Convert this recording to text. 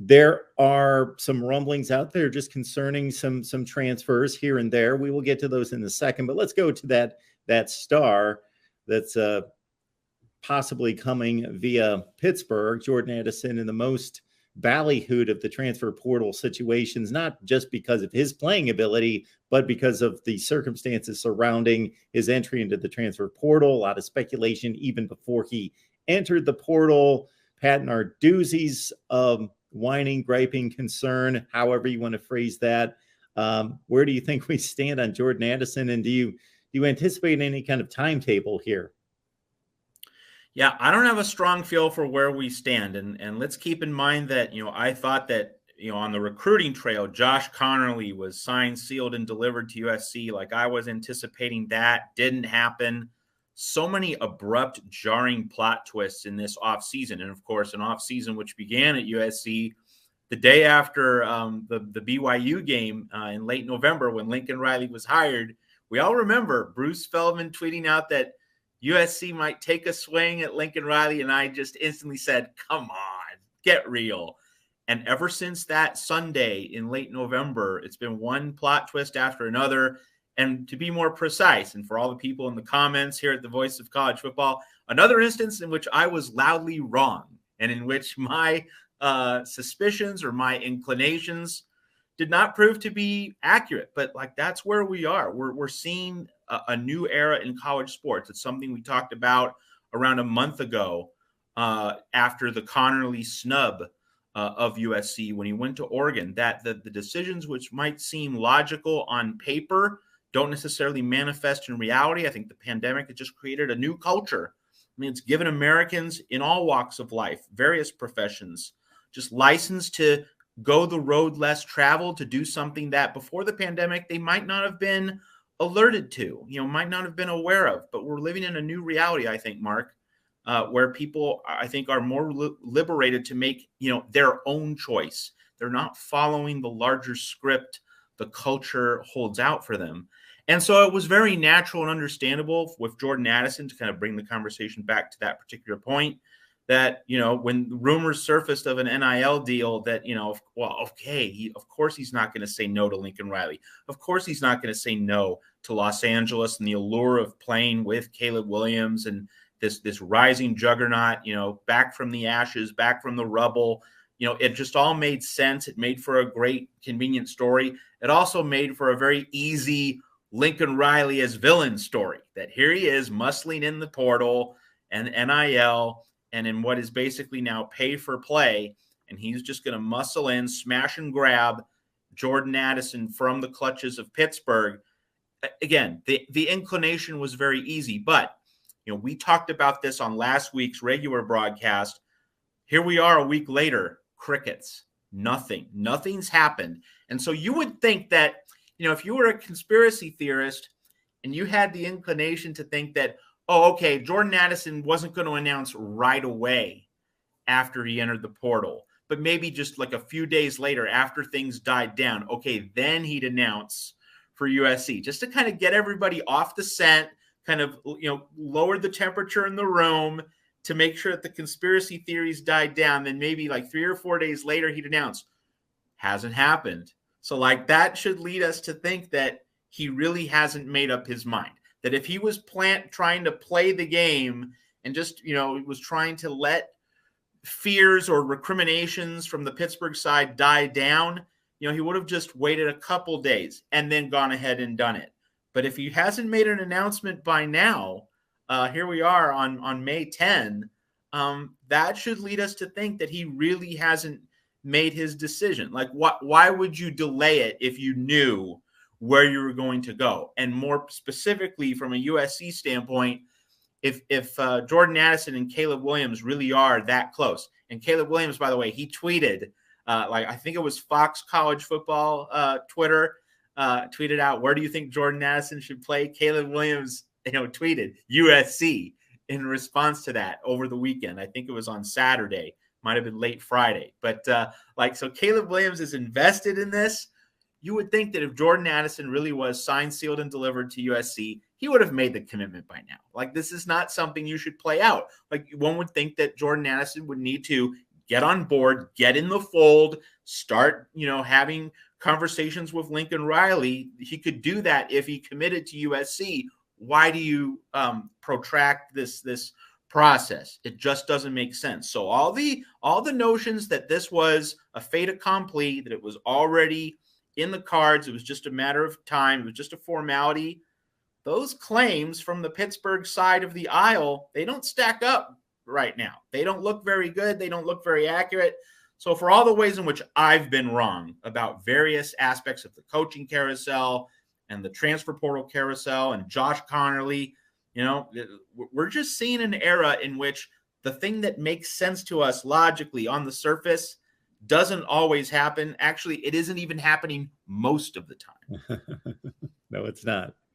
There are some rumblings out there just concerning some transfers here and there. We will get to those in a second, but let's go to that star that's possibly coming via Pittsburgh, Jordan Addison, in the most ballyhooed of the transfer portal situations, not just because of his playing ability, but because of the circumstances surrounding his entry into the transfer portal. A lot of speculation even before he entered the portal. Pat Narduzzi's whining, griping concern, however you want to phrase that. Where do you think we stand on Jordan Addison, and do you anticipate any kind of timetable here? Yeah, I don't have a strong feel for where we stand. And let's keep in mind that, I thought that, on the recruiting trail, Josh Connerly was signed, sealed, and delivered to USC. Like I was anticipating that. Didn't happen. So many abrupt, jarring plot twists in this offseason. And of course, an offseason which began at USC the day after the BYU game in late November when Lincoln Riley was hired. We all remember Bruce Feldman tweeting out that USC might take a swing at Lincoln Riley, and I just instantly said, come on, get real. And ever since that Sunday in late November, it's been one plot twist after another. And to be more precise, and for all the people in the comments here at the Voice of College Football, another instance in which I was loudly wrong and in which my suspicions or my inclinations did not prove to be accurate. But that's where we are. We're seeing a new era in college sports. It's something we talked about around a month ago after the Connerly snub of USC when he went to Oregon, that the decisions which might seem logical on paper don't necessarily manifest in reality. I think the pandemic has just created a new culture. I mean, it's given Americans in all walks of life, various professions, just license to go the road less traveled, to do something that before the pandemic they might not have been alerted to, might not have been aware of. But we're living in a new reality, I think, Mark, where people, I think, are more liberated to make, their own choice. They're not following the larger script the culture holds out for them. And so it was very natural and understandable with Jordan Addison, to kind of bring the conversation back to that particular point, that, when rumors surfaced of an NIL deal, that, of course he's not going to say no to Lincoln Riley. Of course he's not going to say no to Los Angeles and the allure of playing with Caleb Williams and this rising juggernaut, back from the ashes, back from the rubble. It just all made sense. It made for a great, convenient story. It also made for a very easy Lincoln Riley as villain story, that here he is muscling in the portal and NIL and in what is basically now pay for play. And he's just going to muscle in, smash and grab Jordan Addison from the clutches of Pittsburgh. Again, the inclination was very easy, but we talked about this on last week's regular broadcast. Here we are a week later, crickets, nothing's happened. And so you would think that, if you were a conspiracy theorist and you had the inclination to think that, oh, okay, Jordan Addison wasn't going to announce right away after he entered the portal, but maybe just like a few days later after things died down, okay, then he'd announce for USC, just to kind of get everybody off the scent, kind of, lower the temperature in the room to make sure that the conspiracy theories died down. Then maybe like 3 or 4 days later, he'd announce. Hasn't happened. So that should lead us to think that he really hasn't made up his mind. That if he was trying to play the game and just, was trying to let fears or recriminations from the Pittsburgh side die down, he would have just waited a couple days and then gone ahead and done it. But if he hasn't made an announcement by now, here we are on May 10, that should lead us to think that he really hasn't made his decision. Why would you delay it if you knew where you were going to go? And more specifically, from a USC standpoint, if Jordan Addison and Caleb Williams really are that close, and Caleb Williams, by the way, he tweeted, I think it was Fox College Football Twitter, tweeted out, where do you think Jordan Addison should play? Caleb Williams, tweeted USC in response to that over the weekend. I think it was on Saturday, might have been late Friday. But so Caleb Williams is invested in this. You would think that if Jordan Addison really was signed, sealed, and delivered to USC, he would have made the commitment by now. This is not something you should play out. One would think that Jordan Addison would need to get on board, get in the fold, start, having conversations with Lincoln Riley. He could do that if he committed to USC. Why do you protract this process? It just doesn't make sense. So all the notions that this was a fait accompli, that it was already in the cards, it was just a matter of time, it was just a formality, those claims from the Pittsburgh side of the aisle, they don't stack up right now. They don't look very good. They don't look very accurate. So for all the ways in which I've been wrong about various aspects of the coaching carousel and the transfer portal carousel and Josh Connerly, we're just seeing an era in which the thing that makes sense to us logically on the surface doesn't always happen. Actually, it isn't even happening most of the time. No, it's not.